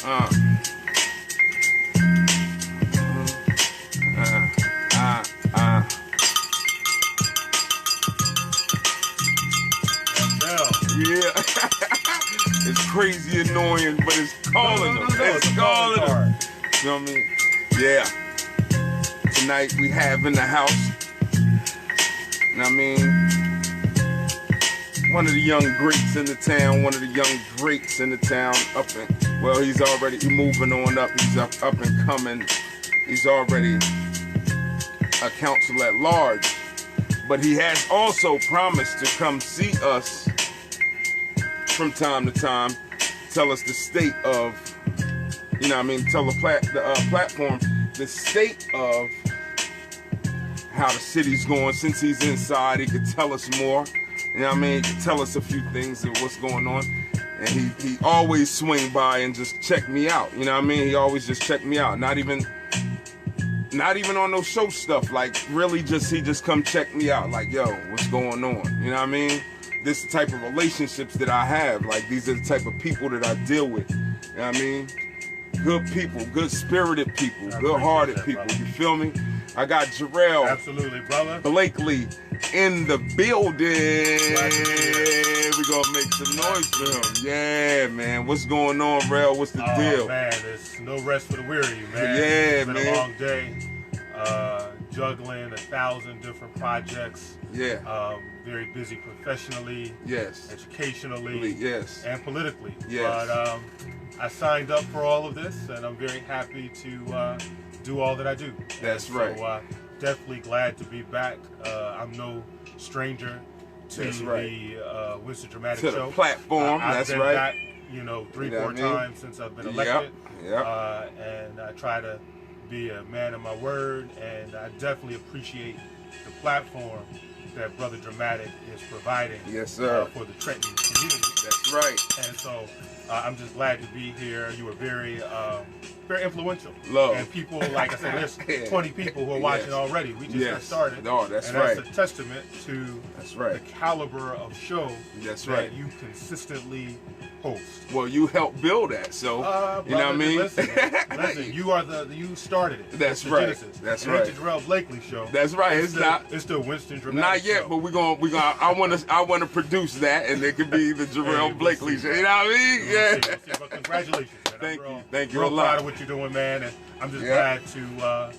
Yeah. It's crazy annoying, but it's calling them. It's calling them. You know what I mean? Yeah. Tonight we have in the house, you know what I mean, one of the young greats in the town, one of the young greats in the town, well, he's already moving on up, he's up and coming, he's already a council at large, but he has also promised to come see us from time to time, tell us the state of, you know what I mean, tell the platform the state of how the city's going. Since he's inside, he could tell us more, you know what I mean, he could tell us a few things of what's going on, and he always swing by and just check me out, you know what I mean, he always just check me out, not even on no show stuff, like really he just come check me out, like, yo, what's going on, you know what I mean? This is the type of relationships that I have, like these are the type of people that I deal with, you know what I mean? Good people, good spirited people, good hearted people, brother. You feel me? I got Jerell. Absolutely, brother. Blakeley in the building. We gonna make some noise for him. Yeah, man. What's going on, Rel? What's the deal? Man, there's no rest for the weary, man. Yeah, it's been man. a long day. Juggling 1,000 different projects. Yeah. Very busy professionally. Yes. Educationally. Yes. And politically. Yes. But I signed up for all of this, and I'm very happy to do all that I do. That's right. So definitely glad to be back. I'm no stranger to the Winston Dramatic Show. To the platform. I've been right. back, you know, 3-4 times since I've been elected. Yep. And I try to be a man of my word, and I definitely appreciate the platform that Brother Dramatic is providing. Yes, sir. For the Trenton community. That's right. And so I'm just glad to be here. You were very influential. Love. And people, like I said, there's 20 people who are watching already. We just got started. No, that's and right. that's a testament to the caliber of show that you consistently host. Well, you helped build that, so you know what I mean. Listen, you started it. That's right. Genesis. That's it right. Ain't the Jerell Blakeley show. That's right. It's still Winston Dramatic. Not yet, show. but we're gonna. I want to produce that, and it could be the Jerell Blakeley show. You know what I mean? Yeah. But congratulations, man. Thank you a real lot. proud of what you're doing, man, and I'm just glad to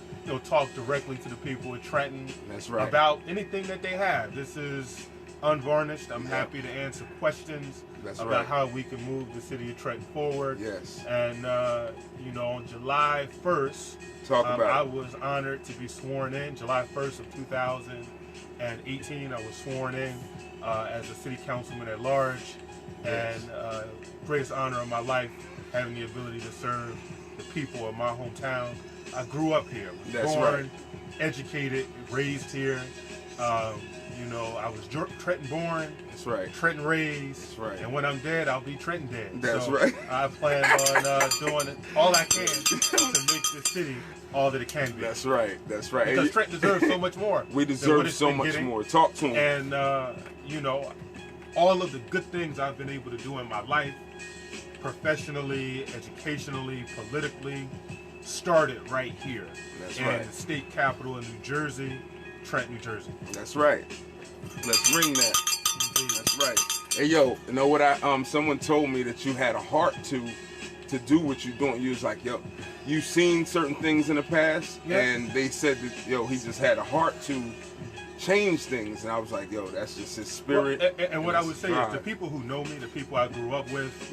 talk directly to the people at Trenton. That's right. About anything that they have. This is unvarnished. I'm happy to answer questions about how we can move the city of Trenton forward. Yes. And on July 1st, I was honored to be sworn in. July 1st of 2018, I was sworn in as a city councilman at large. Yes. And greatest honor of my life, having the ability to serve the people of my hometown. I grew up here. Was born, educated, raised here. I was Trenton born. That's right. Trenton raised. That's right. And when I'm dead, I'll be Trenton dead. That's right. I plan on doing all I can to make this city all that it can be. That's right. That's right. Because Trenton deserves so much more. We deserve so much more. Talk to him. And all of the good things I've been able to do in my life, professionally, educationally, politically, started right here. That's in the state capital of New Jersey, Trenton, New Jersey. That's right. Let's ring that. Indeed. That's right. Hey, yo, you know what? Someone told me that you had a heart to do what you're doing. You was like, yo, you've seen certain things in the past, and they said that, yo, he just had a heart to change things, and I was like, yo, that's just his spirit. Well, and what I would say is the people who know me, the people I grew up with,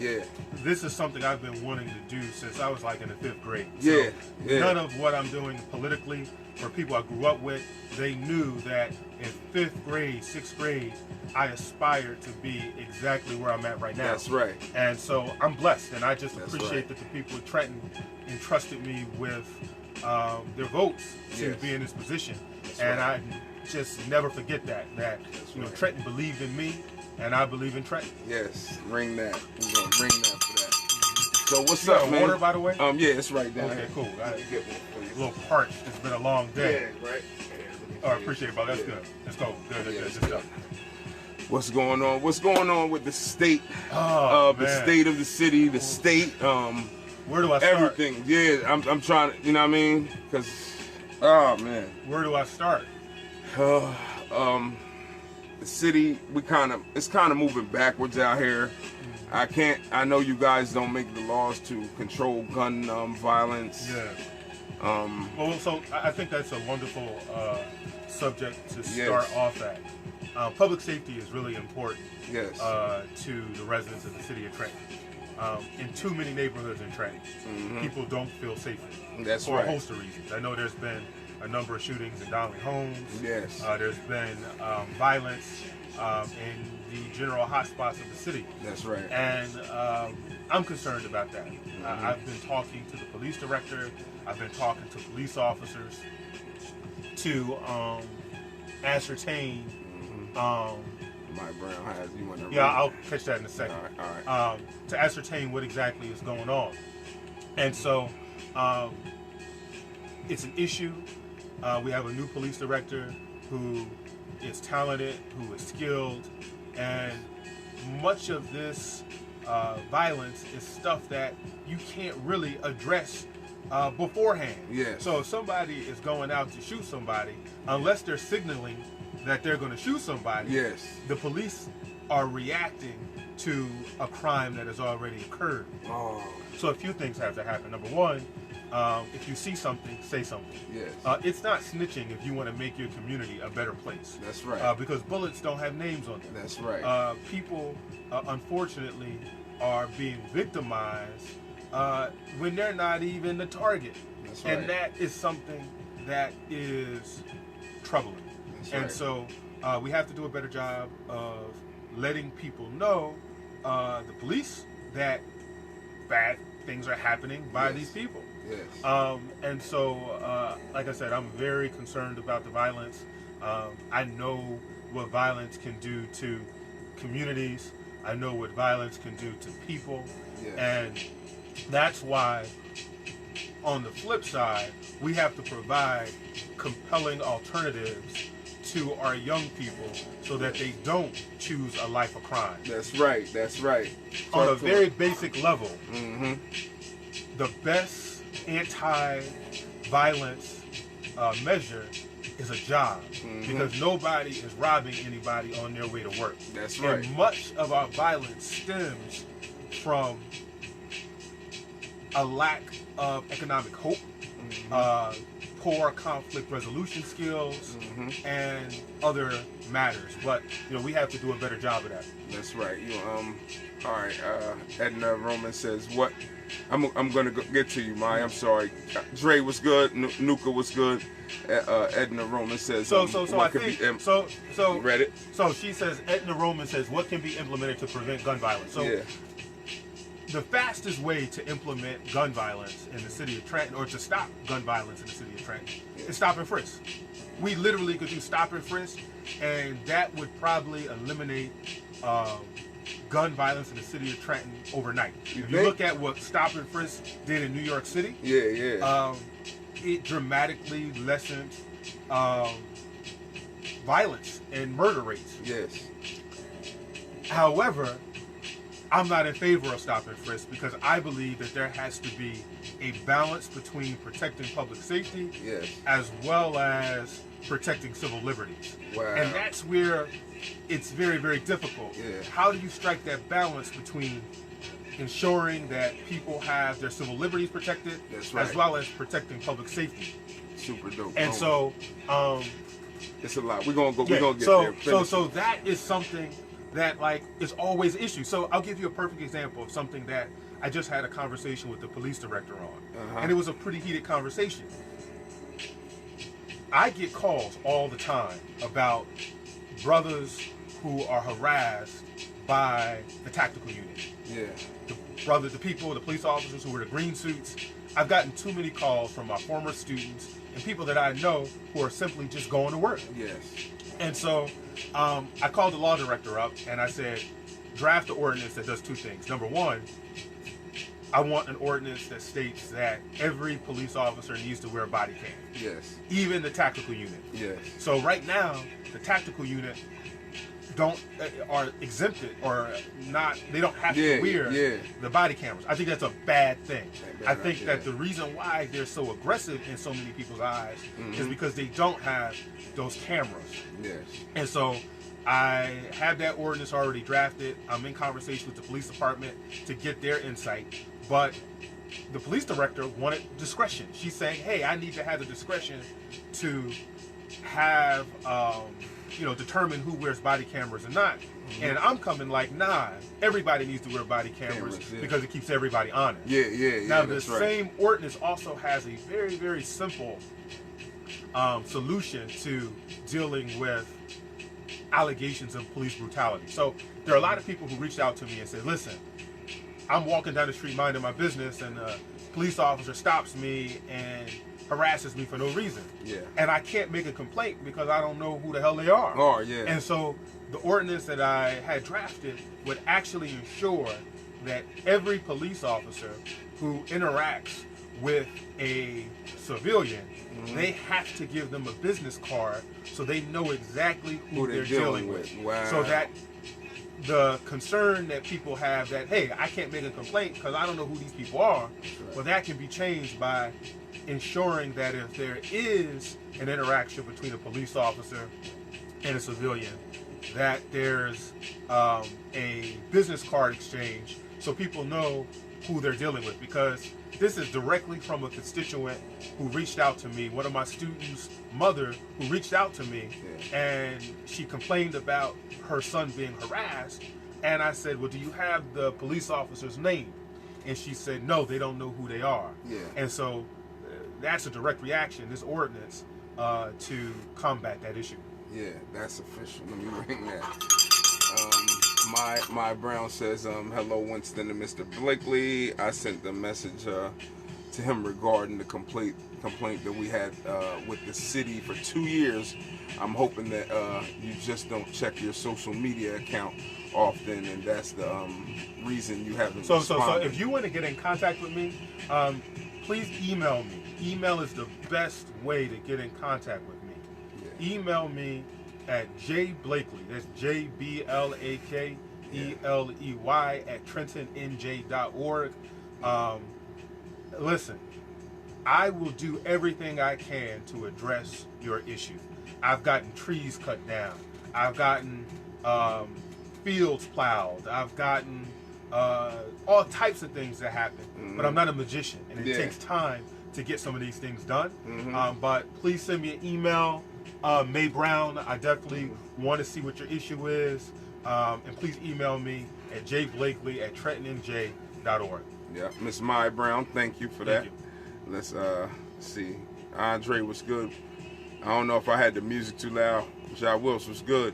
this is something I've been wanting to do since I was like in the 5th grade. So none of what I'm doing politically for people I grew up with, they knew that in 5th grade, 6th grade, I aspired to be exactly where I'm at right now. That's right. And so I'm blessed, and I just appreciate that the people at Trenton entrusted me with their votes to be in this position. And I just never forget that Trenton believed in me, and I believe in Trenton. Yes, ring that. We're gonna ring that for that. So what's up, man? Water, by the way? Yeah, it's right down here. Okay, cool. I get one for you. A little parched. It's been a long day. Yeah, right. I appreciate it, brother. That's good. Let's go. Good stuff. What's going on? What's going on with the state? The state of the city, the state. Where do I start? Everything. Yeah, I'm trying to, you know what I mean? Because, oh, man. Where do I start? The city, it's kind of moving backwards out here. I know you guys don't make the laws to control gun violence. Yeah. Well, so I think that's a wonderful subject to start off at. Public safety is really important to the residents of the city of Trenton. In too many neighborhoods in Trenton, people don't feel safe for a host of reasons. I know there's been a number of shootings in Donnelly homes. Yes. There's been violence in the general hotspots of the city. That's right. And I'm concerned about that. I've been talking to the police director. I've been talking to police officers to ascertain. Mike Brown has you want to. Yeah, I'll catch that in a second. All right. To ascertain what exactly is going on, and so it's an issue. We have a new police director who is talented, who is skilled, and much of this violence is stuff that you can't really address beforehand. Yes. So if somebody is going out to shoot somebody, unless they're signaling that they're going to shoot somebody, the police are reacting to a crime that has already occurred. Oh. So a few things have to happen. Number one, if you see something, say something. Yes. It's not snitching if you want to make your community a better place. That's right. Because bullets don't have names on them. That's right. People, unfortunately, are being victimized when they're not even the target. That's right. And that is something that is troubling. And so we have to do a better job of letting people know, the police, that bad things are happening by these people. Yes. And so, like I said, I'm very concerned about the violence. I know what violence can do to communities. I know what violence can do to people. Yes. And that's why, on the flip side, we have to provide compelling alternatives to our young people so that they don't choose a life of crime. That's right. That's right. On a very basic level, the best anti-violence measure is a job, because nobody is robbing anybody on their way to work. That's right. And much of our violence stems from a lack of economic hope, poor conflict resolution skills, and other matters. But we have to do a better job of that. That's right. All right. Edna Roman says, "What? I'm gonna get to you, Maya. I'm sorry. Dre was good. Nuka was good. Edna Roman says, so I think so. You read it. So she says, Edna Roman says, what can be implemented to prevent gun violence? So the fastest way to implement gun violence in the city of Trenton, or to stop gun violence in the city of Trenton, is stop and frisk. We literally could do stop and frisk, and that would probably eliminate gun violence in the city of Trenton overnight. If you look at what stop and frisk did in New York City, it dramatically lessened violence and murder rates. Yes. However, I'm not in favor of stop and frisk, because I believe that there has to be a balance between protecting public safety as well as protecting civil liberties. Wow. And that's where it's very, very difficult. How do you strike that balance between ensuring that people have their civil liberties protected, as well as protecting public safety? Super dope. And so it's a lot. We're gonna get there. So that is something that is always an issue. So I'll give you a perfect example of something that I just had a conversation with the police director on, and it was a pretty heated conversation. I get calls all the time about brothers who are harassed by the tactical unit. The people, the police officers who wear the green suits. I've gotten too many calls from my former students and people that I know who are simply just going to work. And so I called the law director up and I said, draft an ordinance that does two things. Number one, I want an ordinance that states that every police officer needs to wear a body cam. Even the tactical unit. So right now, the tactical unit are exempted or not. They don't have to wear the body cameras. I think that's a bad thing. I think that the reason why they're so aggressive in so many people's eyes is because they don't have those cameras. Yes. And so I have that ordinance already drafted. I'm in conversation with the police department to get their insight, but the police director wanted discretion. She's saying, hey, I need to have the discretion to have, determine who wears body cameras or not. And I'm coming like, nah, everybody needs to wear body cameras because it keeps everybody honest. Now, the same ordinance also has a very, very simple solution to dealing with allegations of police brutality. So there are a lot of people who reached out to me and said, listen, I'm walking down the street minding my business and a police officer stops me and harasses me for no reason. And I can't make a complaint because I don't know who the hell they are. And so the ordinance that I had drafted would actually ensure that every police officer who interacts with a civilian, they have to give them a business card so they know exactly who they're dealing with. So that the concern that people have that, hey, I can't make a complaint because I don't know who these people are, well, that can be changed by ensuring that if there is an interaction between a police officer and a civilian, that there's a business card exchange so people know who they're dealing with. Because this is directly from a constituent who reached out to me, one of my students' mother who reached out to me, and she complained about her son being harassed. And I said, well, do you have the police officer's name? And she said, no, they don't know who they are. And so that's a direct reaction, this ordinance, to combat that issue. Yeah, that's official. Let me ring that. My Brown says, hello, Winston and Mr. Blakeley. I sent the message to him regarding the complaint that we had with the city for 2 years. I'm hoping that you just don't check your social media account often, and that's the reason you haven't responded. So if you want to get in contact with me, please email me. Email is the best way to get in contact with me. Email me at jblakeley, that's JBLAKELEY at TrentonNJ.org. Listen, I will do everything I can to address your issue. I've gotten trees cut down. I've gotten fields plowed. I've gotten all types of things that happen. But I'm not a magician, and it takes time to get some of these things done. But please send me an email, May Brown. I definitely want to see what your issue is. And please email me at jblakeley at TrentonNJ.org. Yeah, Miss May Brown, thank you for that. Let's see. Andre was good. I don't know if I had the music too loud. Jai Wills was good.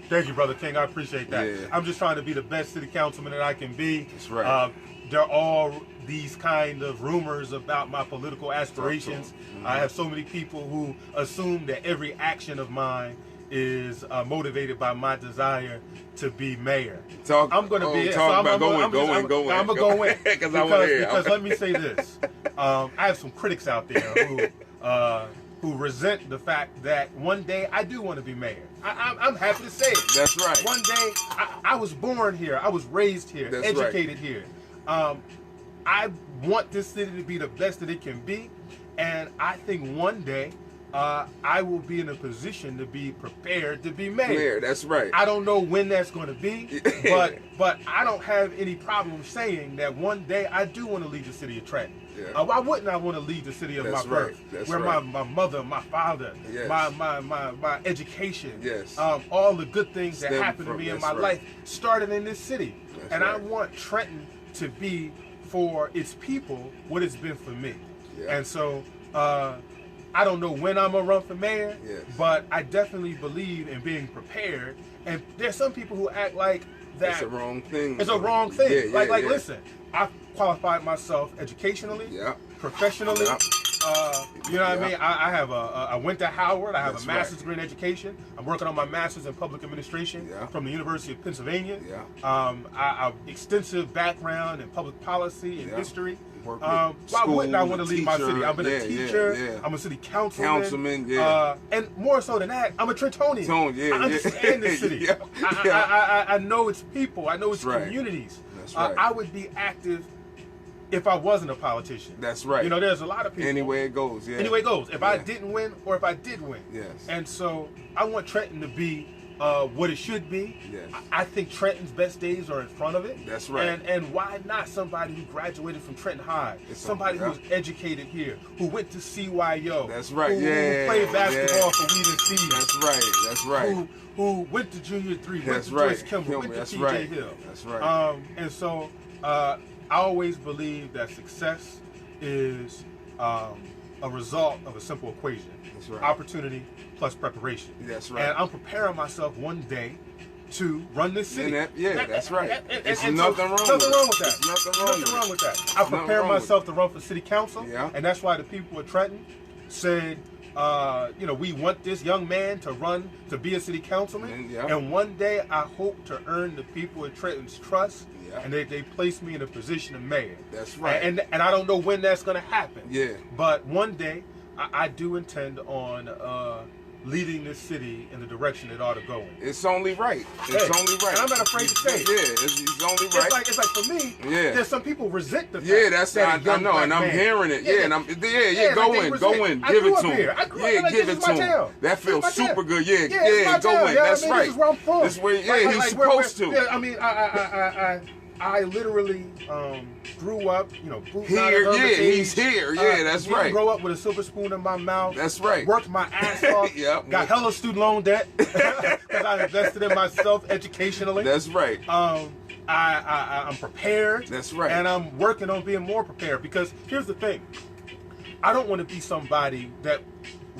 Thank you, Brother King. I appreciate that. I'm just trying to be the best city councilman that I can be. That's right. There are all these kind of rumors about my political aspirations. I have so many people who assume that every action of mine is motivated by my desire to be mayor. I'm going to be it. I'm going to go in. Because let me say this. I have some critics out there who resent the fact that one day I do want to be mayor. I'm happy to say it. That's right. One day, I was born here. I was raised here, educated here. I want this city to be the best that it can be. And I think one day, I will be in a position to be prepared to be mayor. That's right. I don't know when that's going to be, but I don't have any problem saying that one day I do want to lead the city of Trenton. Why wouldn't I want to lead the city of my birth, where my mother, my father, my education, all the good things that happened to me in my life started in this city. And I want Trenton to be for its people what it's been for me. And so I don't know when I'm going to run for mayor, but I definitely believe in being prepared. And there's some people who act like that. It's a wrong thing. It's a wrong thing. Listen, I qualified myself educationally, professionally. You know what I mean? I went to Howard. I have a master's degree in education. I'm working on my master's in public administration from the University of Pennsylvania. I have extensive background in public policy and history. Why wouldn't I want to leave my city? I've been a teacher. I'm a city councilman. And more so than that, I'm a Trentonian. I understand this city. I know its people. I know its communities. That's right. I would be active if I wasn't a politician. That's right. You know, there's a lot of people. Anyway it goes, Anyway it goes. If I didn't win or if I did win. Yes. And so I want Trenton to be what it should be. Yes. I think Trenton's best days are in front of it. That's right. And why not somebody who graduated from Trenton High? Somebody who's educated here, who went to CYO. That's right. Who played basketball for Weed and Seed. That's right. That's right. Who went to Junior 3, went to Joyce Kimball, went to TJ Hill. That's right. And so I always believe that success is a result of a simple equation. That's right. Opportunity plus preparation. That's right. And I'm preparing myself one day to run this city. That's right. There's nothing wrong with that. Nothing wrong with that. I prepared myself to run for city council. And that's why the people of Trenton said, you know, we want this young man to run to be a city councilman. And one day I hope to earn the people of Trenton's trust. And they place me in a position of mayor. That's right. And I don't know when that's going to happen. Yeah. But one day I do intend on leading this city in the direction it ought to go in. It's only right. It's only right. And I'm not afraid to say it. Yeah, it's only right. It's like for me, there's some people resent the fact that's that I know, and I'm hearing it. And I'm go in, give it to him. Give it to him. That feels super good. Go in. That's right. This is where I'm from. This way, he's supposed to. Yeah, I mean, I literally grew up, you know, here. He's here. That's right. Grow up with a silver spoon in my mouth. That's right. Worked my ass off. Got hella student loan debt because I invested in myself educationally. That's right. I'm prepared. That's right. And I'm working on being more prepared because here's the thing. I don't want to be somebody that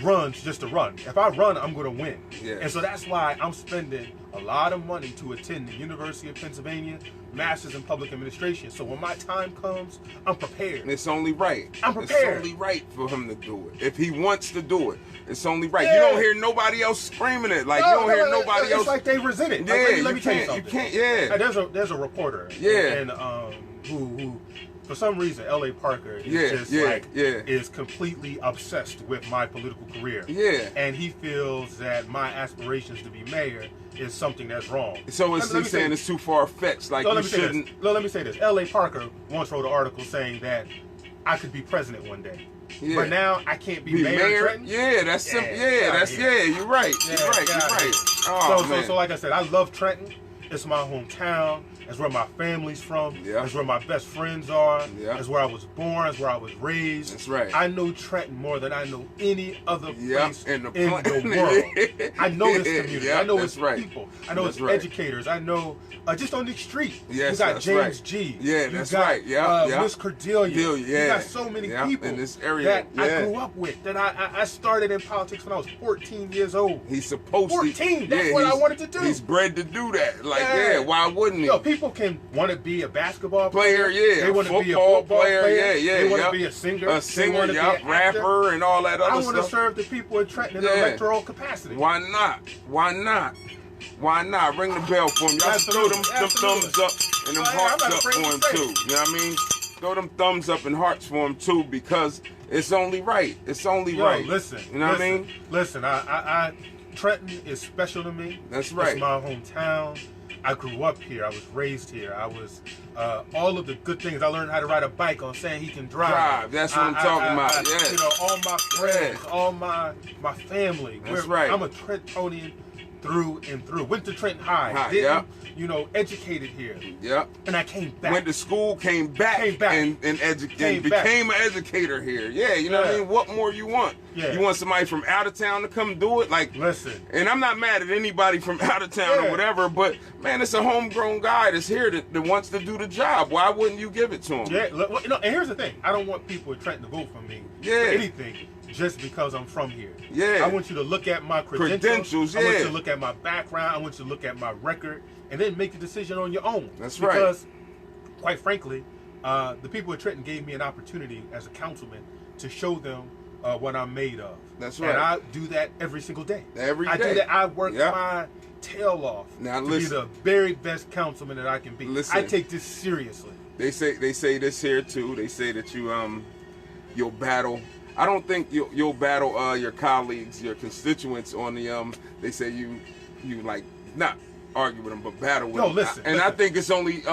runs just to run. If I run, I'm going to win. And so that's why I'm spending a lot of money to attend the University of Pennsylvania Masters in Public Administration. So when my time comes, I'm prepared. It's only right. I'm prepared. It's only right for him to do it. If he wants to do it, it's only right. You don't hear nobody else screaming it. Like, you don't hear nobody else. It's like they resent it. Let me tell you something. You can't, There's a reporter. And who for some reason, L.A. Parker is is completely obsessed with my political career. And he feels that my aspirations to be mayor is something that's wrong. So he's saying it's too far-fetched, like you shouldn't... Let me say this. L.A. Parker once wrote an article saying that I could be president one day. But now I can't be mayor of Trenton? That's simple. You're right. You're right. So like I said, I love Trenton. It's my hometown. It's where my family's from. It's where my best friends are. It's where I was born. It's where I was raised. That's right. I know Trenton more than I know any other place in the world. I know this community. I know its people. I know its educators. I know just on the street. You got James G. That's right. Miss Cordelia. You got so many people in this area that I grew up with. That I started in politics when I was 14 years old. He's supposed 14. That's what I wanted to do. He's bred to do that. Like, why wouldn't he? Yo, people can want to be a basketball player, they want to be a football player, they want to be a singer, rapper, and all that other stuff. I want to serve the people in Trenton in an electoral capacity. Why not? Ring the bell for him. Y'all throw them thumbs up and them hearts up for him too. You know what I mean? Throw them thumbs up and hearts for him too, because it's only right. It's only right. Listen, you know what I mean? Listen, Trenton is special to me. That's right. It's my hometown. I grew up here. I was raised here. I was all of the good things. I learned how to ride a bike on saying he can drive. That's what I'm talking about. You know, all my friends, all my family. That's right. I'm a Trentonian through and through. Went to Trenton High. You know, educated here. And I came back. Went to school, came back. And became an educator here. You know what I mean? What more you want? You want somebody from out of town to come do it? Like, listen. And I'm not mad at anybody from out of town or whatever, but man, it's a homegrown guy that's here that wants to do the job. Why wouldn't you give it to him? You know, and here's the thing. I don't want people in Trenton to vote for me for anything just because I'm from here. I want you to look at my credentials. I want you to look at my background. I want you to look at my record, and then make a decision on your own. That's right. Because, quite frankly, the people of Trenton gave me an opportunity as a councilman to show them what I'm made of. That's right. And I do that every single day. I do that. I work my tail off to be the very best councilman that I can be. I take this seriously. They say this here too. They say that you'll battle. I don't think you'll battle your colleagues, your constituents on the They say you like not argue with them, but battle with them. No, listen. And I think it's only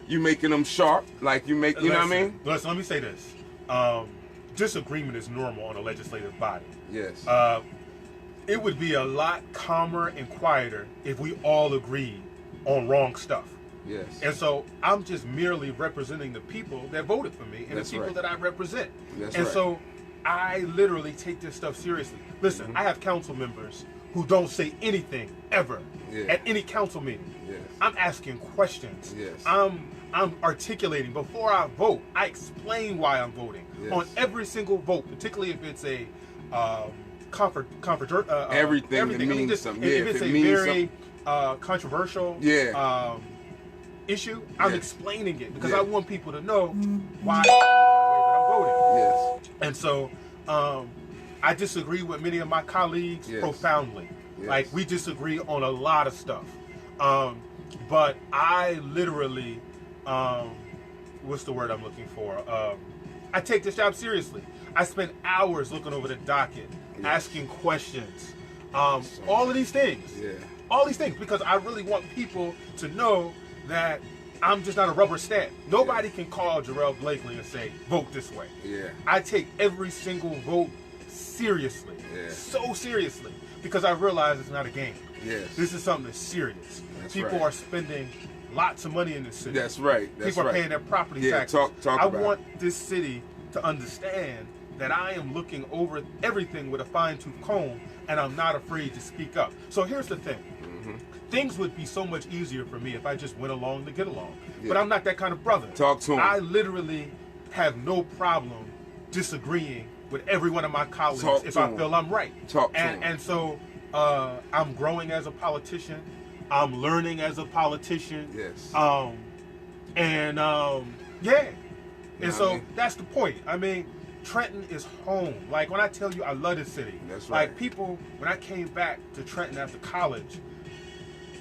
you making them sharp. Like you make, you know what I mean? Listen, let me say this. Disagreement is normal on a legislative body. Yes. It would be a lot calmer and quieter if we all agreed on wrong stuff. Yes. And so I'm just merely representing the people that voted for me and That's the people right. that I represent. That's and right. so I literally take this stuff seriously. Listen, I have council members who don't say anything ever at any council meeting. Yes. I'm asking questions. Yes. I'm articulating. Before I vote, I explain why I'm voting on every single vote, particularly if it's a everything that means something. If it's a very controversial issue, I'm explaining it because I want people to know why I'm voting the way that I'm voting. Yes. And so I disagree with many of my colleagues profoundly. Yes. Like, we disagree on a lot of stuff. But I literally, what's the word I'm looking for? I take this job seriously. I spend hours looking over the docket, asking questions, all of these things. Yeah. All these things, because I really want people to know that I'm just not a rubber stamp. Nobody can call Jerell Blakeley and say, vote this way. Yeah. I take every single vote seriously, so seriously, because I realize it's not a game. Yes. This is something that's serious. That's People right. are spending lots of money in this city. That's right. That's People are right. paying their property taxes. Talk I about want this city to understand that I am looking over everything with a fine-tooth comb, and I'm not afraid to speak up. So here's the thing. Things would be so much easier for me if I just went along to get along. But I'm not that kind of brother. Talk to him. I literally have no problem disagreeing with every one of my colleagues if I feel I'm right. Talk to him. And so I'm growing as a politician. I'm learning as a politician. Yes. And so that's the point. I mean, Trenton is home. Like, when I tell you I love this city. That's right. Like, people, when I came back to Trenton after college,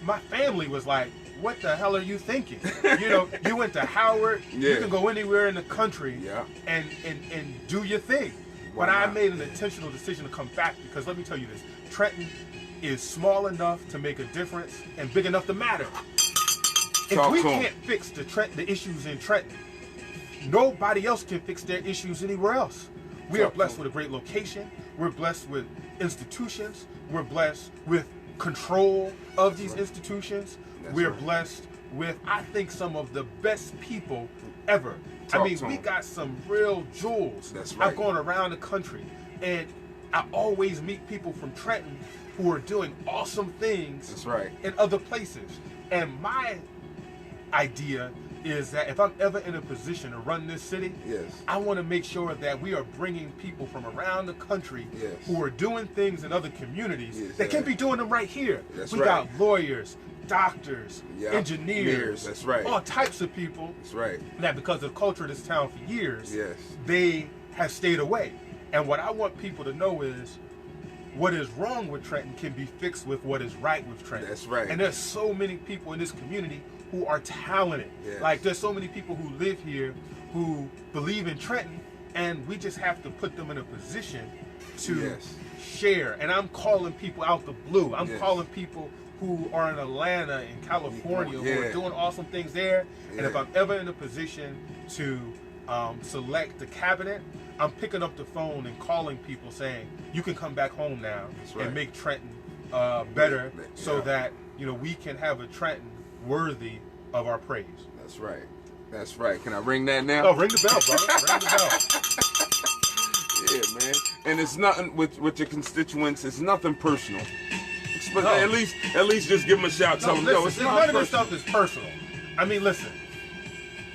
my family was like, what the hell are you thinking? You know, you went to Howard, you can go anywhere in the country and do your thing. But I made an intentional decision to come back because, let me tell you this, Trenton is small enough to make a difference and big enough to matter. If we can't fix the issues in Trenton, nobody else can fix their issues anywhere else. We are blessed with a great location. We're blessed with institutions. We're blessed with control of these institutions. We're blessed with, I think, some of the best people ever. I mean, we got some real jewels. That's right. I've gone around the country, and I always meet people from Trenton who are doing awesome things in other places. And my idea is that if I'm ever in a position to run this city, I want to make sure that we are bringing people from around the country who are doing things in other communities that can be doing them right here. We got lawyers, doctors, engineers, all types of people that, because of the culture of this town for years, they have stayed away. And what I want people to know is what is wrong with Trenton can be fixed with what is right with Trenton. That's right. And there's so many people in this community who are talented. Like, there's so many people who live here who believe in Trenton, and we just have to put them in a position to share. And I'm calling people out the blue. I'm calling people who are in Atlanta and California who are doing awesome things there. And if I'm ever in a position to select the cabinet, I'm picking up the phone and calling people saying, you can come back home now and make Trenton better so that, you know, we can have a Trenton worthy of our praise. That's right. That's right. Can I ring that now? Oh, ring the bell, brother. Ring the bell. Yeah, man. And it's nothing with your constituents. It's nothing personal. But at least just give them a shout. Tell them, listen, it's not none of this stuff is personal. I mean, listen.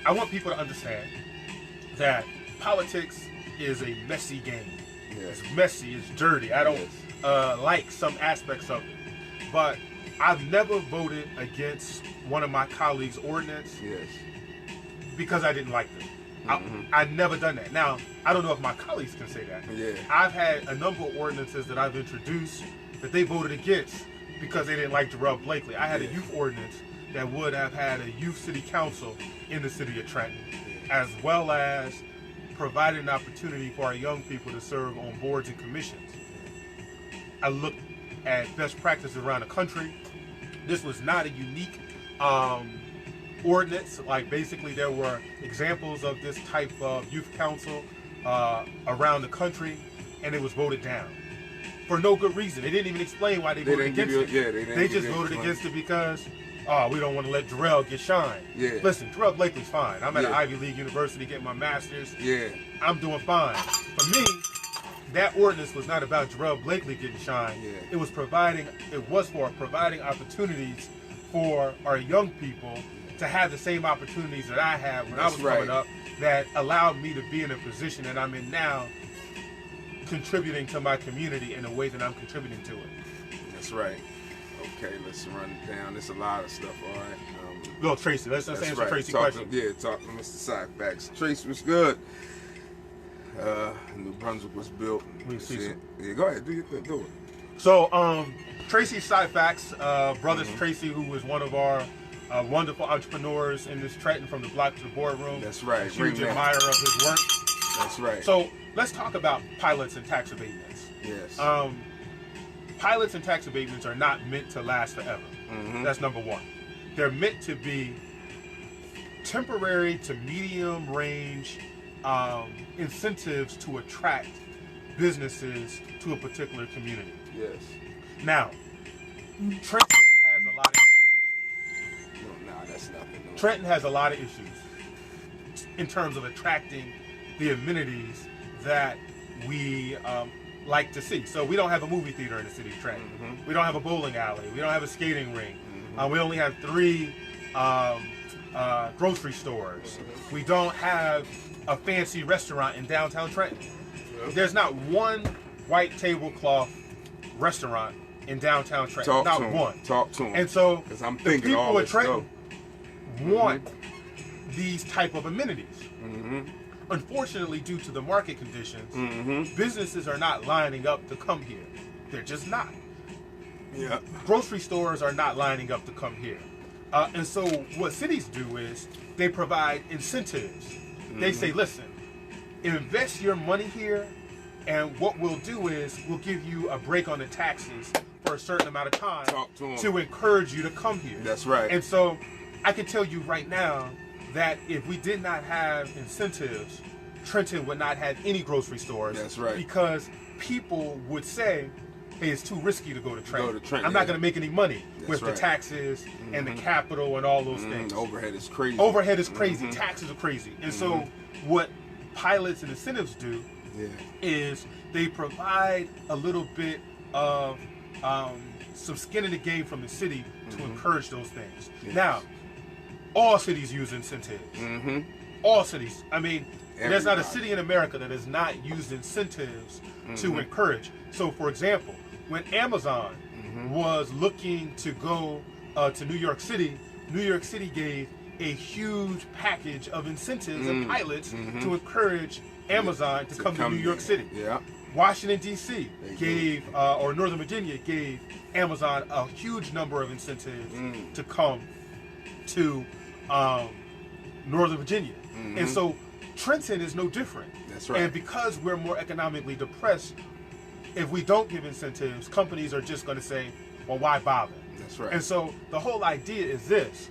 I want people to understand that politics is a messy game. It's messy. It's dirty. I don't like some aspects of it, but I've never voted against one of my colleagues' ordinance because I didn't like them. I've never done that. Now, I don't know if my colleagues can say that. I've had a number of ordinances that I've introduced that they voted against because they didn't like Jerell Blakeley. I had a youth ordinance that would have had a youth city council in the city of Trenton, as well as provided an opportunity for our young people to serve on boards and commissions. I looked at best practices around the country. This was not a unique ordinance. Like, basically there were examples of this type of youth council around the country, and it was voted down for no good reason. They didn't even explain why they voted against it. Yeah, they just voted against it because we don't want to let Jerell get shine. Yeah. Listen, Jerell Blakeley's fine. I'm at an Ivy League university getting my master's. Yeah. I'm doing fine. For me, that ordinance was not about Jerell Blakeley getting shine. Yeah. It was for providing opportunities for our young people to have the same opportunities that I had when I was growing up, that allowed me to be in a position that I'm in now, contributing to my community in the way that I'm contributing to it. That's right. Okay, let's run it down. There's a lot of stuff, all right. Look, Tracy, let's answer Tracy's question. Talk to Mr. Syfax. Tracy, was good. New Brunswick was built. Yeah, go ahead, do your thing, do it. So, Tracy Syfax, brothers Tracy, who was one of our wonderful entrepreneurs in this Trenton, from the block to the boardroom. That's right. Huge admirer of his work. That's right. So let's talk about pilots and tax abatements. Yes. Pilots and tax abatements are not meant to last forever. Mm-hmm. That's number one. They're meant to be temporary to medium range incentives to attract businesses to a particular community. Yes. Now, Trenton has a lot of issues. No, that's nothing. No. Trenton has a lot of issues in terms of attracting the amenities that we like to see. So we don't have a movie theater in the city of Trenton. Mm-hmm. We don't have a bowling alley. We don't have a skating rink. Mm-hmm. We only have 3 grocery stores. Mm-hmm. We don't have a fancy restaurant in downtown Trenton. Mm-hmm. There's not one white tablecloth restaurant in downtown Trenton. Not one. Talk to him. And so because I'm thinking the people all of Trenton want mm-hmm. these type of amenities. Mm-hmm. Unfortunately, due to the market conditions, mm-hmm. businesses are not lining up to come here. They're just not. Yeah. Grocery stores are not lining up to come here. And so what cities do is they provide incentives. Mm-hmm. They say, listen, invest your money here, and what we'll do is we'll give you a break on the taxes for a certain amount of time to encourage you to come here. That's right. And so I can tell you right now that if we did not have incentives, Trenton would not have any grocery stores. That's right. Because people would say, hey, it's too risky to go to Trenton. I'm not going to make any money with the taxes mm-hmm. and the capital and all those mm-hmm. things. Overhead is crazy. Overhead is crazy. Mm-hmm. Taxes are crazy. And mm-hmm. so what pilots and incentives do is they provide a little bit of some skin in the game from the city mm-hmm. to encourage those things. Yes. Now, all cities use incentives. Mm-hmm. All cities. I mean, there's not a city in America that has not used incentives mm-hmm. to encourage. So, for example, when Amazon mm-hmm. was looking to go to New York City gave a huge package of incentives and pilots mm-hmm. to encourage Amazon to come to New York City. Yeah. Washington, D.C. or Northern Virginia gave Amazon a huge number of incentives to come to Northern Virginia. Mm-hmm. And so Trenton is no different. That's right. And because we're more economically depressed, if we don't give incentives, companies are just going to say, well, why bother? That's right. And so the whole idea is this.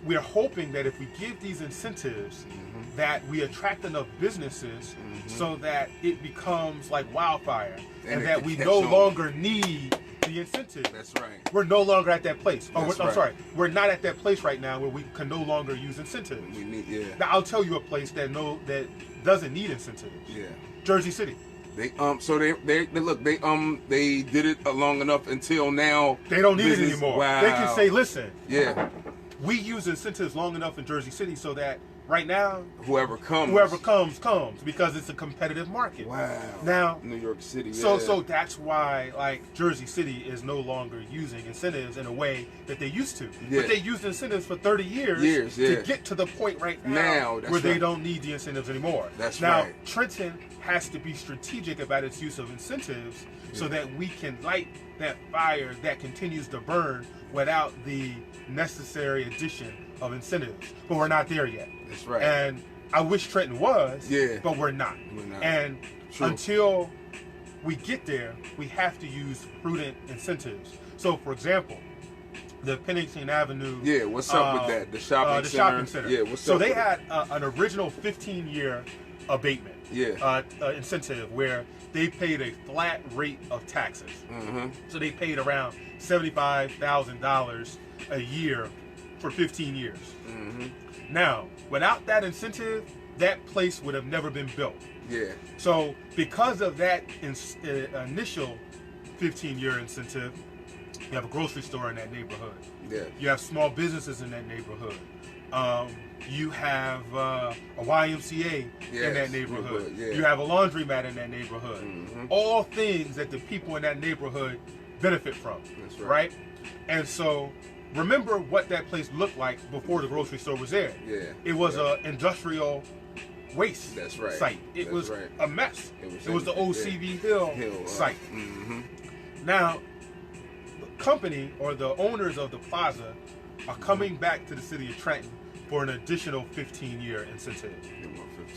We're hoping that if we give these incentives, mm-hmm. that we attract enough businesses mm-hmm. so that it becomes like wildfire and that we no longer need the incentive. That's right. We're no longer at that place. I'm sorry. We're not at that place right now where we can no longer use incentives. Now I'll tell you a place that doesn't need incentives. Yeah. Jersey City. They did it long enough until now. They don't need it anymore. Wow. They can say, listen. Yeah. We use incentives long enough in Jersey City so that right now, whoever comes, because it's a competitive market. Wow. Now, New York City. Yeah. So that's why, like, Jersey City is no longer using incentives in a way that they used to. Yeah. But they used incentives for 30 years to get to the point right now where they don't need the incentives anymore. Now, Trenton has to be strategic about its use of incentives so that we can light that fire that continues to burn without the necessary addition of incentives. But we're not there yet. That's right. And I wish Trenton was, but we're not. And until we get there, we have to use prudent incentives. So, for example, the Pennington Avenue. Yeah, what's up with that? The shopping center. Yeah, what's so up? So they had an original 15-year abatement incentive where they paid a flat rate of taxes. So they paid around $75,000 a year for 15 years. Now, without that incentive, that place would have never been built. Yeah. So because of that initial 15-year incentive, you have a grocery store in that neighborhood. Yeah. You have small businesses in that neighborhood. You have a YMCA in that neighborhood. You have a laundromat in that neighborhood. All things that the people in that neighborhood benefit from. That's right. And so remember what that place looked like before the grocery store was there. Yeah. It was an industrial waste site. It was a mess. It was the old CV Hill site. Now, the company or the owners of the plaza are coming back to the city of Trenton for an additional 15-year incentive.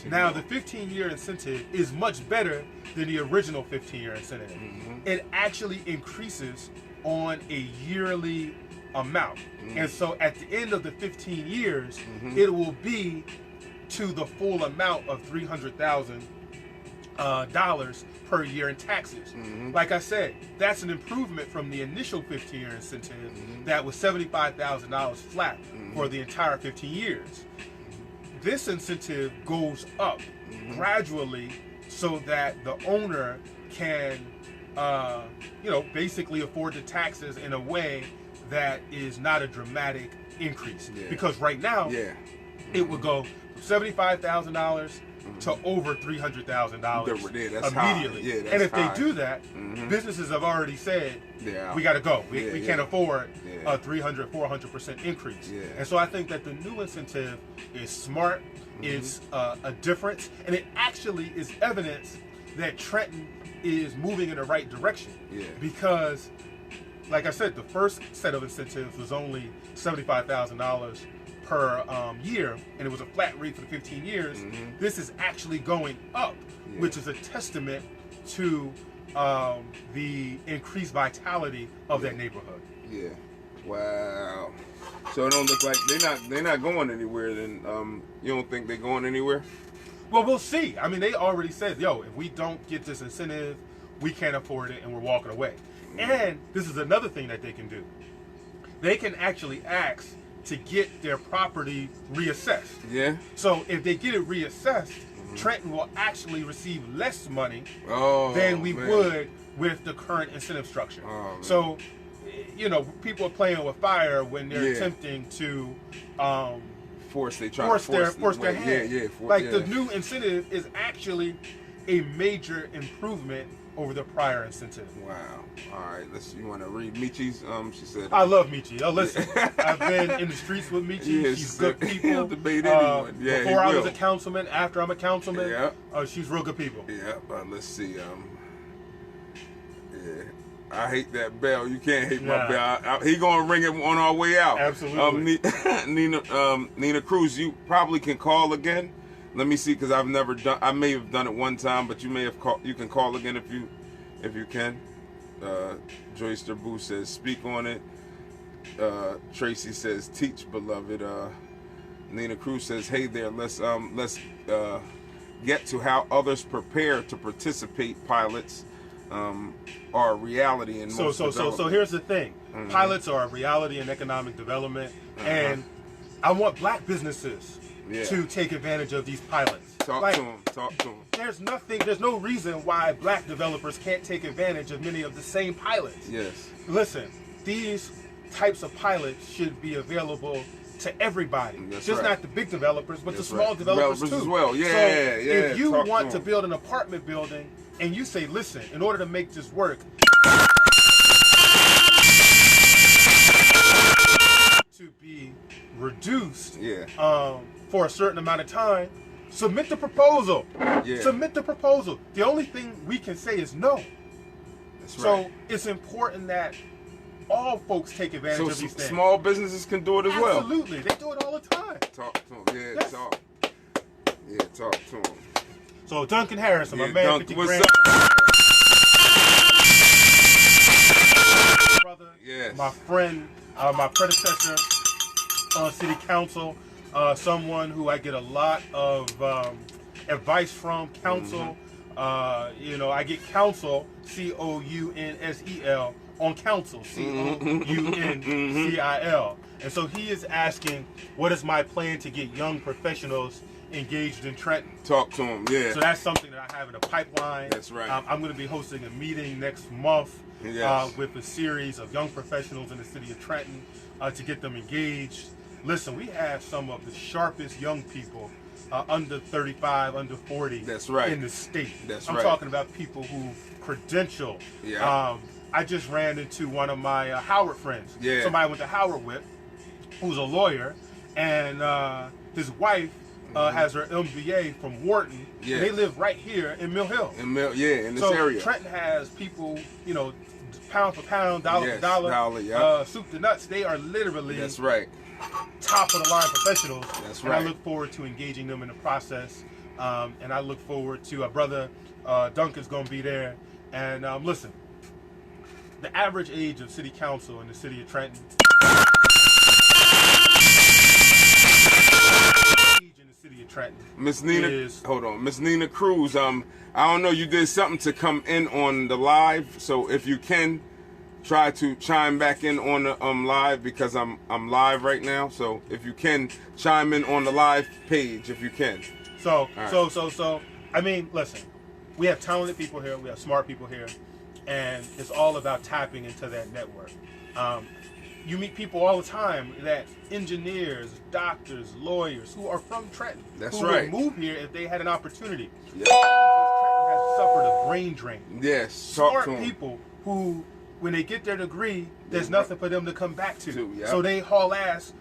Now, the 15-year incentive is much better than the original 15-year incentive. It actually increases on a yearly amount. And so at the end of the 15 years, it will be to the full amount of $300,000 per year in taxes. Like I said, that's an improvement from the initial 15-year incentive that was $75,000 flat for the entire 15 years. This incentive goes up gradually so that the owner can, basically afford the taxes in a way that is not a dramatic increase. Because right now, it would go from $75,000 to over $300,000 immediately. And if they do that, businesses have already said, we got to go. We can't afford a 300, 400% increase. And so I think that the new incentive is smart. It's a difference. And it actually is evidence that Trenton is moving in the right direction. Because, like I said, the first set of incentives was only $75,000 per year, and it was a flat rate for 15 years. This is actually going up, which is a testament to the increased vitality of that neighborhood. Wow. So it don't look like they're not going anywhere. Then you don't think they're going anywhere? Well, we'll see. I mean, they already said, if we don't get this incentive, we can't afford it, and we're walking away. And this is another thing that they can do. They can actually ask to get their property reassessed. So if they get it reassessed, Trenton will actually receive less money than we would with the current incentive structure. So, people are playing with fire when they're attempting to force their hand. The new incentive is actually a major improvement over the prior incentive. Wow. All right. You want to read Michi's? She said. I love Michi. Listen, I've been in the streets with Michi. She's good people. He'll debate anyone. Before I was a councilman, after I'm a councilman, she's real good people. Let's see. I hate that bell. You can't hate my bell. He gonna ring it on our way out. Absolutely. Nina Cruz, you probably can call again. Let me see, because I've never done. I may have done it one time, but you may have called. You can call again if you can. Joyce Derbu says, speak on it. Tracy says, teach, beloved. Nina Cruz says, hey there. Let's get to how others prepare to participate. Pilots are a reality in most development. So here's the thing. Pilots are a reality in economic development, and I want black businesses to take advantage of these pilots. Talk to them. There's no reason why black developers can't take advantage of many of the same pilots. Listen, these types of pilots should be available to everybody. Not the big developers, but the small developers too. As well. If you want to build an apartment building and you say, listen, in order to make this work, to be reduced for a certain amount of time, submit the proposal. Submit the proposal. The only thing we can say is no. That's right. So it's important that all folks take advantage of these things. Small businesses can do it as well. Absolutely. They do it all the time. Talk to them. Yeah, yes. Talk. Yeah, talk to them. So Duncan Harrison, my man, 50 what's grand. up? Brother, yes. My friend, my predecessor on city council, someone who I get a lot of advice from, counsel. You know, I get counsel, COUNSEL, on council, COUNCIL. And so he is asking, what is my plan to get young professionals engaged in Trenton? Talk to him, yeah. So that's something that I have in the pipeline. That's right. I'm going to be hosting a meeting next month with a series of young professionals in the city of Trenton to get them engaged. Listen, we have some of the sharpest young people under 35, under 40 that's right. in the state. That's I'm right. talking about people who credential. Yeah. I just ran into one of my Howard friends. Yeah. Somebody I went to Howard with, who's a lawyer, and his wife has her MBA from Wharton. Yeah. They live right here in Mill Hill. In this area. So Trenton has people, you know, pound for pound, dollar for dollar, soup to nuts. They are literally that's right. top of the line professionals. That's right. And I look forward to engaging them in the process. And I look forward to our brother Duncan's going to be there. And listen, the average age of city council in the city of Trenton. Miss Nina, hold on, Miss Nina Cruz. I don't know. You did something to come in on the live, so if you can, try to chime back in on the live because I'm live right now. So if you can chime in on the live page, if you can. So I mean, listen, we have talented people here, we have smart people here, and it's all about tapping into that network. You meet people all the time that engineers, doctors, lawyers who are from Trenton. That's who right. would move here if they had an opportunity. Yeah. Trenton has suffered a brain drain. Yes. Smart people who, when they get their degree, there's nothing for them to come back to. So they haul ass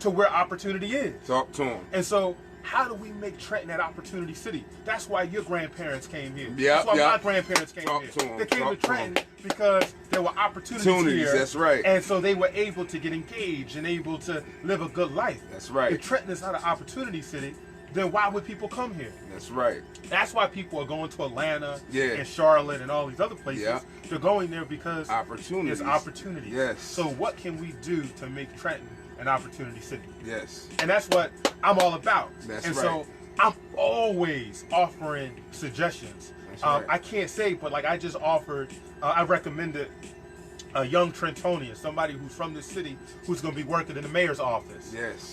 to where opportunity is. Talk to them. And so, how do we make Trenton that opportunity city? That's why your grandparents came here. That's why my grandparents came here. They came to Trenton because there were opportunities here. That's right. And so they were able to get engaged and able to live a good life. That's right. If Trenton is not an opportunity city, then why would people come here? That's right. That's why people are going to Atlanta and Charlotte and all these other places. They're going there because there's opportunities. Yes. So what can we do to make Trenton an opportunity city? Yes. And that's what I'm all about. That's and right. so I'm always offering suggestions. That's right. I can't say, but like I just offered, I recommended a young Trentonian, somebody who's from this city, who's going to be working in the mayor's office. Yes.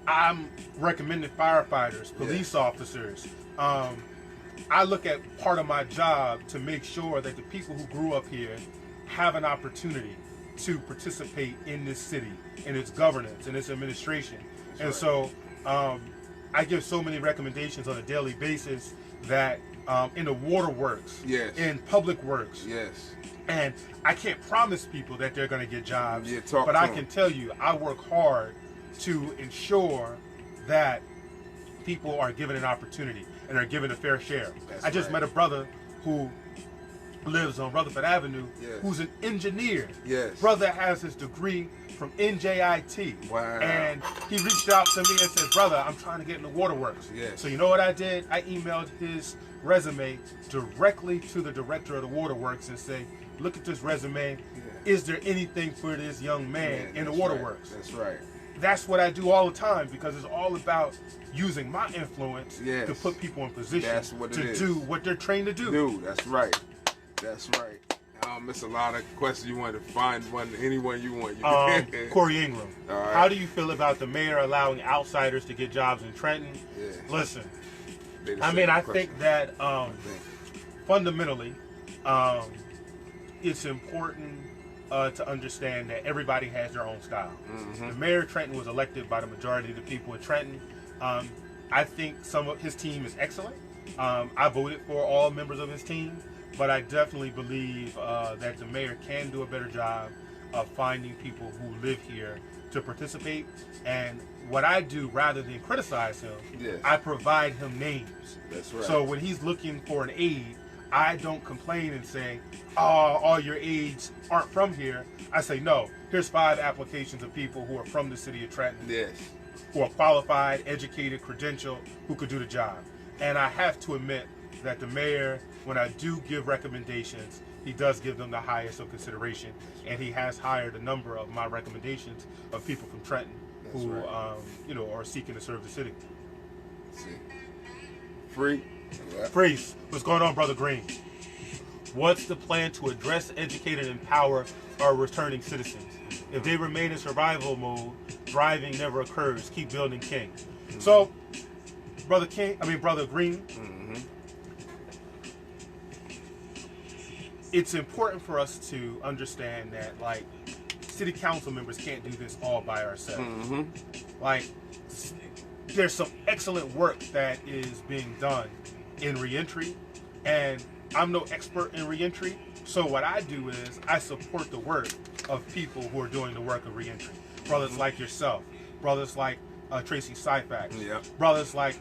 I'm recommending firefighters, police officers. I look at part of my job to make sure that the people who grew up here have an opportunity to participate in this city, in its governance, in its administration. And so I give so many recommendations on a daily basis that in the waterworks, in public works, and I can't promise people that they're going to get jobs, but I can tell you I work hard to ensure that people are given an opportunity and are given a fair share. I just met a brother who lives on Rutherford Avenue, who's an engineer. Brother has his degree from NJIT. Wow. And he reached out to me and said, brother, I'm trying to get in the waterworks. So you know what I did? I emailed his resume directly to the director of the waterworks and say, look at this resume. Is there anything for this young man in the waterworks? That's right. That's what I do all the time because it's all about using my influence to put people in position to do what they're trained to do. That's right. That's right. I don't miss a lot of questions. You want to find anyone you want. Corey Ingram. How do you feel about the mayor allowing outsiders to get jobs in Trenton? Listen, I think that fundamentally, it's important to understand that everybody has their own style. The mayor of Trenton was elected by the majority of the people in Trenton. I think some of his team is excellent. I voted for all members of his team, but I definitely believe that the mayor can do a better job of finding people who live here to participate. And what I do, rather than criticize him, I provide him names. That's right. So when he's looking for an aide, I don't complain and say, oh, all your aides aren't from here. I say, no, here's 5 applications of people who are from the city of Trenton. Yes. Who are qualified, educated, credentialed, who could do the job. And I have to admit that the mayor, when I do give recommendations, he does give them the highest of consideration. And he has hired a number of my recommendations of people from Trenton who, you know, are seeking to serve the city. Let's see. Free. Yeah. Freeze. What's going on, Brother Green? What's the plan to address, educate, and empower our returning citizens? If they remain in survival mode, thriving never occurs. Keep building, King. Mm-hmm. So, Brother Green, mm-hmm. It's important for us to understand that, like, city council members can't do this all by ourselves. Mm-hmm. Like, there's some excellent work that is being done in reentry, and I'm no expert in reentry, so what I do is I support the work of people who are doing the work of reentry. Brothers mm-hmm. like yourself, brothers like Tracy Syfax, yeah. brothers like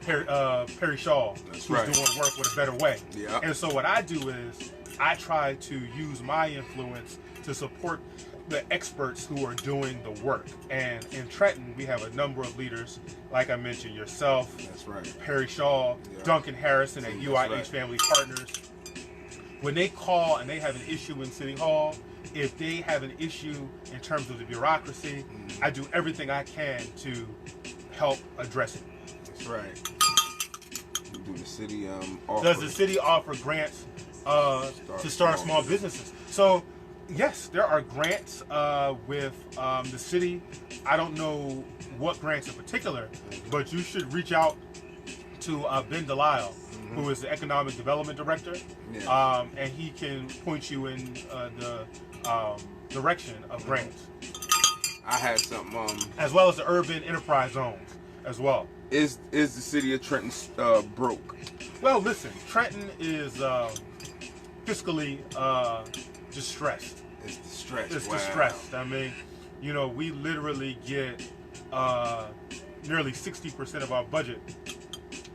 Perry Shaw, who's doing work with a better way. Yeah. And so what I do is I try to use my influence to support the experts who are doing the work. And in Trenton, we have a number of leaders, like I mentioned, yourself, that's right. Perry Shaw, yeah. Duncan Harrison at UIH right. Family Partners. When they call and they have an issue in City Hall, if they have an issue in terms of the bureaucracy, I do everything I can to help address it. That's right. Do the city Does the city offer grants to start small businesses? So, yes, there are grants with the city. I don't know what grants in particular, but you should reach out to Ben Delisle, mm-hmm. who is the Economic Development Director, yeah. And he can point you in the direction of grants. I had something. As well as the urban enterprise zones as well. Is the city of Trenton broke? Well, listen, Trenton is fiscally distressed. It's distressed. It's distressed. I mean, you know, we literally get nearly 60% of our budget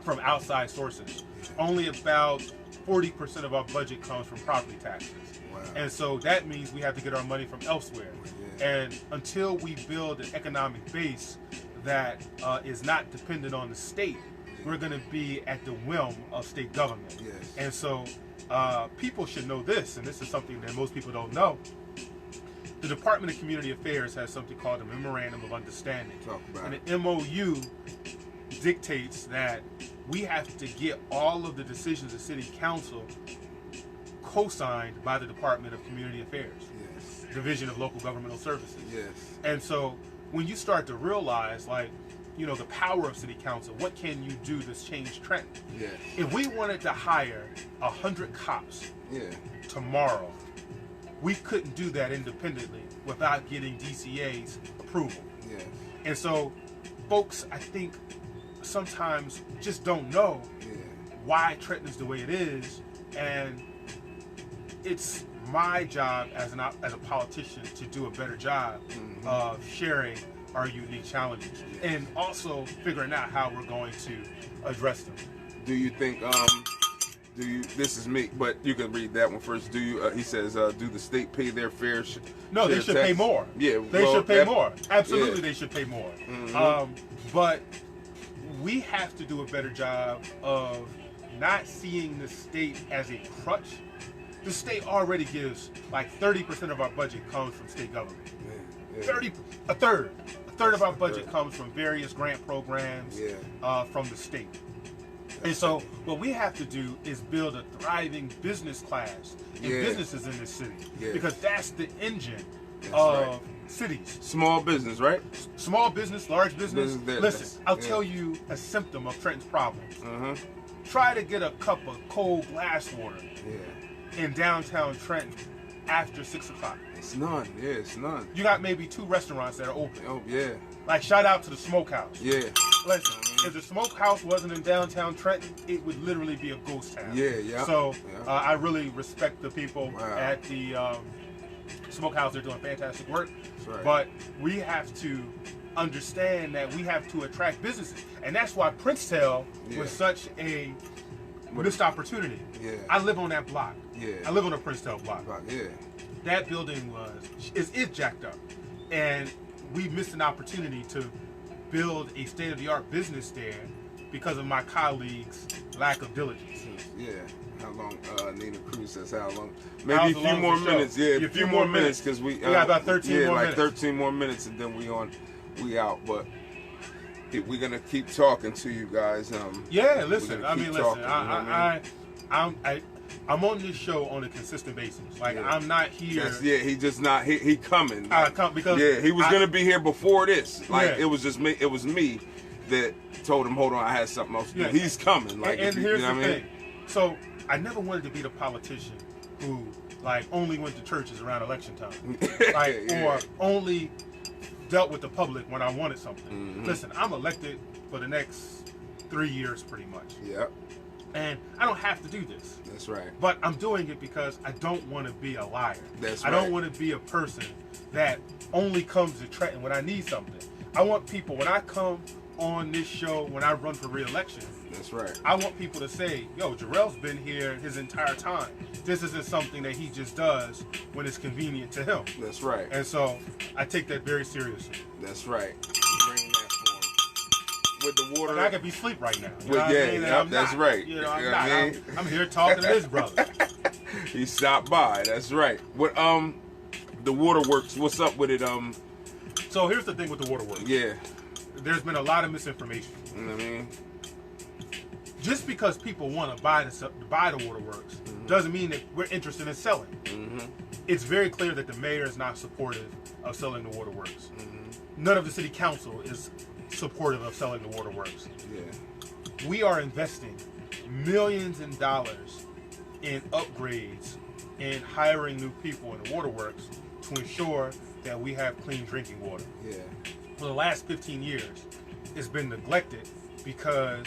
from outside sources. Only about 40% of our budget comes from property taxes. Wow. And so that means we have to get our money from elsewhere. Yeah. And until we build an economic base that is not dependent on the state, we're going to be at the whim of state government. Yes. And so people should know this, and this is something that most people don't know. The Department of Community Affairs has something called a Memorandum of Understanding. Talk about it. And an MOU dictates that we have to get all of the decisions of City Council co-signed by the Department of Community Affairs, yes. Division of Local Governmental Services. Yes. And so when you start to realize, like, you know, the power of City Council, what can you do to change Trenton? Yes. If we wanted to hire 100 cops tomorrow, we couldn't do that independently without getting DCA's approval. Yes. And so folks, I think, sometimes just don't know why Trenton is the way it is, and it's my job as a politician to do a better job mm-hmm. of sharing our unique challenges and also figuring out how we're going to address them. Do you think this is me, but you can read that one first. Do you he says do the state pay their fair No, they should pay more. Yeah, they should pay more. Absolutely, they should pay more. Mm-hmm. But we have to do a better job of not seeing the state as a crutch. The state already gives like 30% of our budget comes from state government. Yeah. A third of our budget comes from various grant programs from the state. And so what we have to do is build a thriving business class and businesses in this city, because that's the engine of cities. Small business, right? Small business, large business. Listen, I'll tell you a symptom of Trenton's problems. Uh-huh. Try to get a cup of cold glass water in downtown Trenton after 6 o'clock. It's none. Yeah, it's none. You got maybe 2 restaurants that are open. Oh, yeah. Like, shout out to the Smokehouse. Yeah. Listen, if the Smokehouse wasn't in downtown Trenton, it would literally be a ghost town. Yeah. So I really respect the people at the Smokehouse. They're doing fantastic work. Right. But we have to understand that we have to attract businesses. And that's why Princetown was such a missed opportunity. Yeah. I live on that block. Yeah. I live on the Princeton block. Yeah. That building is jacked up, and we missed an opportunity to build a state-of-the-art business there because of my colleagues' lack of diligence. Yeah. How long? Nina Cruz says how long? Maybe a few more minutes. Yeah, a few more minutes because we got about 13 more minutes. 13 more minutes, and then we out. But we're gonna keep talking to you guys. Yeah, listen. I mean, listen. I'm on this show on a consistent basis. Like, I'm not here. He just not. He coming. I come because he was gonna be here before this. Like, Yeah. it was just me. It was me that told him, hold on, I had something else to do. Yeah. He's coming. Like, and here's the what I mean? thing. So I never wanted to be the politician who like only went to churches around election time, like or only dealt with the public when I wanted something. Mm-hmm. Listen, I'm elected for the next 3 years, pretty much. Yep. And I don't have to do this. That's right. But I'm doing it because I don't want to be a liar. That's I right. don't want to be a person that only comes to Trenton when I need something. I want people, when I come on this show, when I run for re-election, that's right. I want people to say, yo, Jerell's been here his entire time. This isn't something that he just does when it's convenient to him. That's right. And so I take that very seriously. That's right. Bring that for him. With the water. And I could be asleep right now. You know Well, what yeah, I mean? yep, I'm that's not. right. You know, I'm You know not. what I mean? I'm here talking to his brother. He stopped by. That's right. What the waterworks? What's up with it? So here's the thing with the waterworks. Yeah. There's been a lot of misinformation. You know what I mean? Just because people want to buy the waterworks doesn't mean that we're interested in selling. Mm-hmm. It's very clear that the mayor is not supportive of selling the waterworks. Mm-hmm. None of the city council is supportive of selling the waterworks. Yeah. We are investing millions in dollars in upgrades and hiring new people in the waterworks to ensure that we have clean drinking water. Yeah. For the last 15 years, it's been neglected because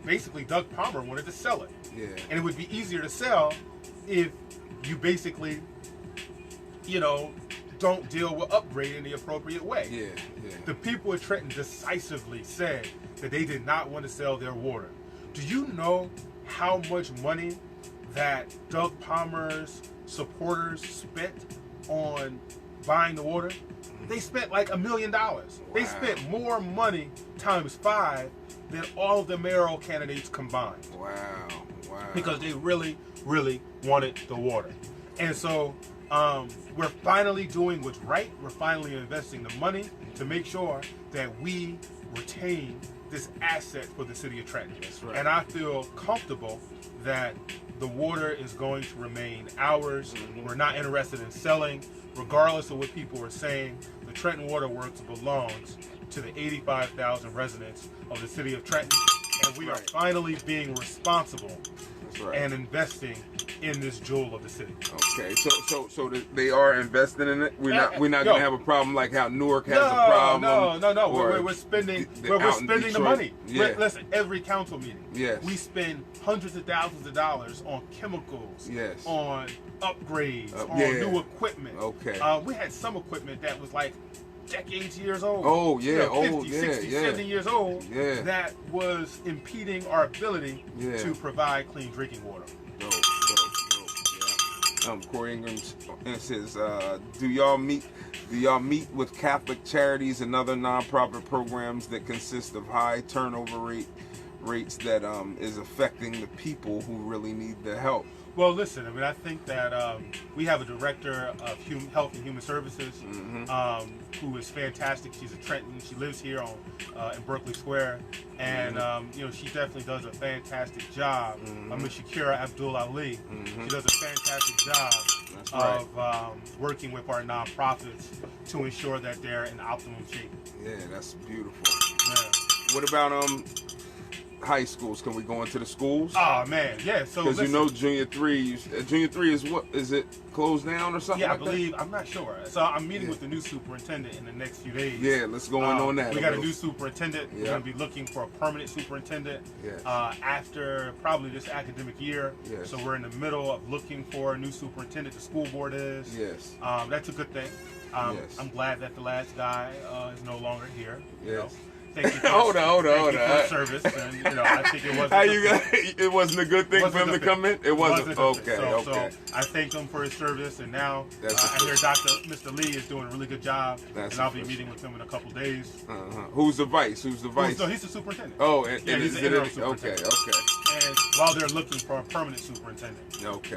basically Doug Palmer wanted to sell it. Yeah. And it would be easier to sell if you basically, don't deal with upgrading the appropriate way. Yeah. Yeah. The people at Trenton decisively said that they did not want to sell their water. Do you know how much money that Doug Palmer's supporters spent on buying the water? They spent like $1 million. Wow. They spent more money times 5 than all of the mayoral candidates combined. Wow. Wow. Because they really, really wanted the water. And so we're finally doing what's right. We're finally investing the money to make sure that we retain this asset for the city of Trenton. That's right. And I feel comfortable that the water is going to remain ours. Mm-hmm. We're not interested in selling. Regardless of what people are saying, the Trenton Water Works belongs to the 85,000 residents of the city of Trenton. And we are finally being responsible and investing in this jewel of the city. Okay, so they are investing in it. We're not gonna have a problem like how Newark has a problem. No. We're spending the money. Yeah. Listen, every council meeting, yes, we spend hundreds of thousands of dollars on chemicals, yes, on upgrades, on new equipment. Okay. We had some equipment that was like decades years old. Oh, yeah. 50, 60, 70 years old. Yeah. That was impeding our ability to provide clean drinking water. Dope. Yeah. Corey Ingram says, do y'all meet with Catholic charities and other nonprofit programs that consist of high turnover rates that is affecting the people who really need the help? Well, listen, I mean, I think that we have a director of Health and Human Services who is fantastic. She's a Trenton. She lives here in Berkeley Square. And, she definitely does a fantastic job. Ms. Shakira Abdul Ali, she does a fantastic job of working with our nonprofits to ensure that they're in optimum shape. Yeah, that's beautiful. Yeah. What about high schools? Can we go into the schools? Oh man, yeah. So because junior 3 is what? Is it closed down or something? Yeah, like I believe. I'm not sure. So I'm meeting with the new superintendent in the next few days. Yeah, let's go in on that. We got a new superintendent. We're going to be looking for a permanent superintendent after probably this academic year. Yes. So we're in the middle of looking for a new superintendent. The school board is. Yes. That's a good thing. I'm glad that the last guy is no longer here. You know? thank you. Hold on. Service, and you know, I think it wasn't. It wasn't a good thing for him to come in. It wasn't. Okay. So I thank him for his service, and now I hear Mr. Lee is doing a really good job, and I'll be meeting with him in a couple days. Who's the vice? No, he's the superintendent. Oh, yeah, he's the interim superintendent. Okay. And while they're looking for a permanent superintendent. Okay.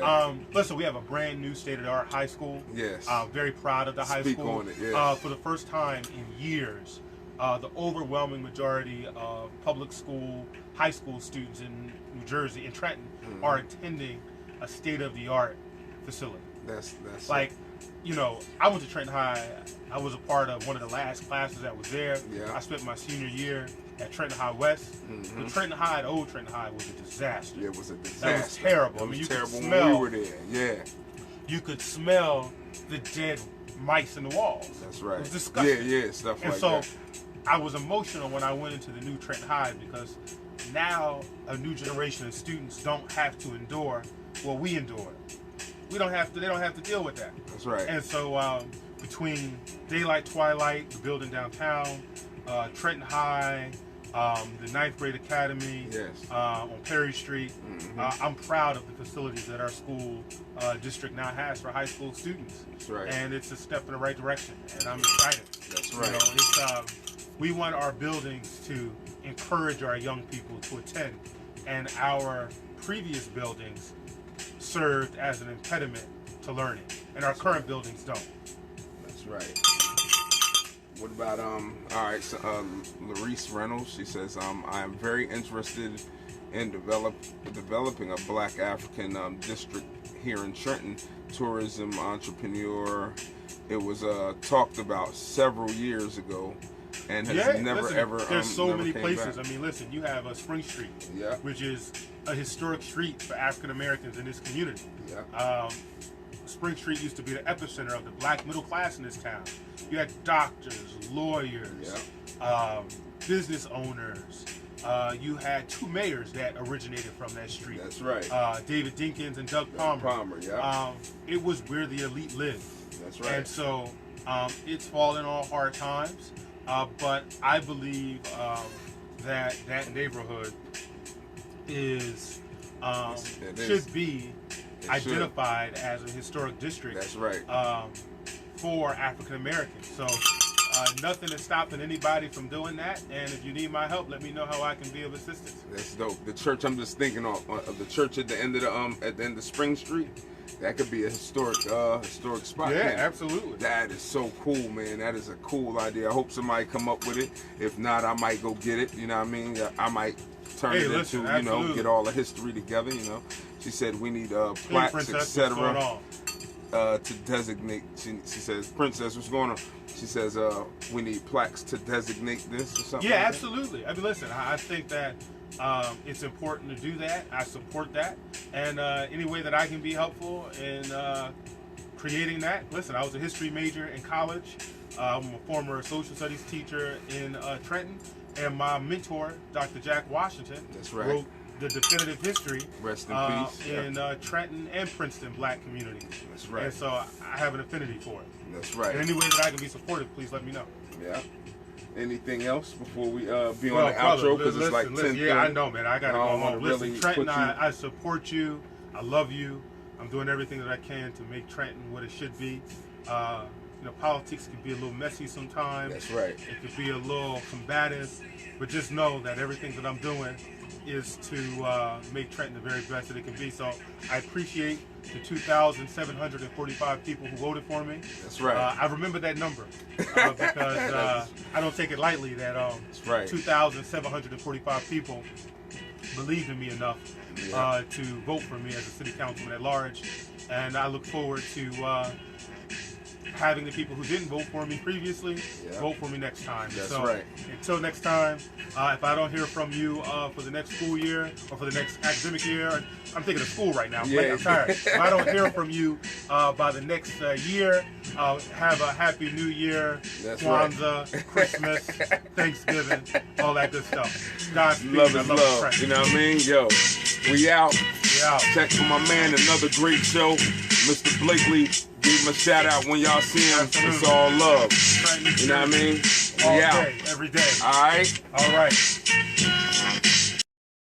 Listen, we have a brand new state-of-the-art high school. Yes. Very proud of the high school. Speak on it. Yes. For the first time in years, the overwhelming majority of public school, high school students in New Jersey, in Trenton, are attending a state-of-the-art facility. That's like, you know, I went to Trenton High. I was a part of one of the last classes that was there. Yeah. I spent my senior year at Trenton High West. The Trenton High, the old Trenton High, was a disaster. Yeah, it was a disaster. That was terrible. It was you terrible could smell, when we were there. Yeah. You could smell the dead mice in the walls. That's right. It was disgusting. Yeah, stuff like that. And so I was emotional when I went into the new Trenton High, because now a new generation of students don't have to endure what we endured. They don't have to deal with that. That's right. And so between Daylight, Twilight, the building downtown, Trenton High, the 9th grade academy, yes. On Perry Street, I'm proud of the facilities that our school district now has for high school students. That's right. And it's a step in the right direction, and I'm excited. That's right. You know, we want our buildings to encourage our young people to attend, and our previous buildings served as an impediment to learning, and our current buildings don't. That's right. What about all right, so, Larice Reynolds, she says, I am very interested in developing a Black African district here in Trenton. Tourism entrepreneur. It was talked about several years ago, and has never There's so never many came places. back. I mean, listen, you have Spring Street, which is a historic street for African Americans in this community. Yeah. Spring Street used to be the epicenter of the black middle class in this town. You had doctors, lawyers, business owners. You had 2 mayors that originated from that street. That's right. David Dinkins and Doug Palmer. It was where the elite lived. That's right. And so it's fallen on hard times, but I believe that neighborhood is should be identified as a historic district. That's right. For African Americans. So nothing is stopping anybody from doing that. And if you need my help, let me know how I can be of assistance. That's dope. The church, I'm just thinking of the church at the end of Spring Street. That could be a historic spot. Yeah, absolutely. That is so cool, man. That is a cool idea. I hope somebody come up with it. If not, I might go get it. You know what I mean? I might turn it into, you know, get all the history together. You know, she said we need plaques, etc. To designate. She says, Princess, what's going on? She says we need plaques to designate this or something. Yeah, like absolutely. I mean, listen, I think that it's important to do that. I support that, and any way that I can be helpful in creating that. Listen, I was a history major in college. I'm a former social studies teacher in Trenton, and my mentor, Dr. Jack Washington, wrote the definitive history Rest in peace. In Trenton and Princeton black communities. That's right. And so I have an affinity for it. That's right. And any way that I can be supportive, please let me know. Yeah. Anything else before we be on the outro? Because it's like 10. Yeah, I know, man. I got to go home. Really listen, Trenton, I support you. I love you. I'm doing everything that I can to make Trenton what it should be. You know, politics can be a little messy sometimes. That's right. It can be a little combative, but just know that everything that I'm doing is to make Trenton the very best that it can be. So I appreciate the 2,745 people who voted for me. That's right. I remember that number because I don't take it lightly that 2,745 people believed in me enough to vote for me as a city councilman at large. And I look forward to having the people who didn't vote for me previously vote for me next time. That's so right. Until next time, if I don't hear from you for the next school year or for the next academic year, I'm thinking of school right now. I'm tired. If I don't hear from you by the next year, have a happy New Year, Kwanzaa, Christmas, Thanksgiving, all that good stuff. Godspeed. Love is love. You know what I mean? Yo, we out. We out. Check for my man, another great show, Mr. Blakeley. Give him a shout out when y'all see him. Absolutely. It's all love. You know what I mean? All day, every day. All right? All right.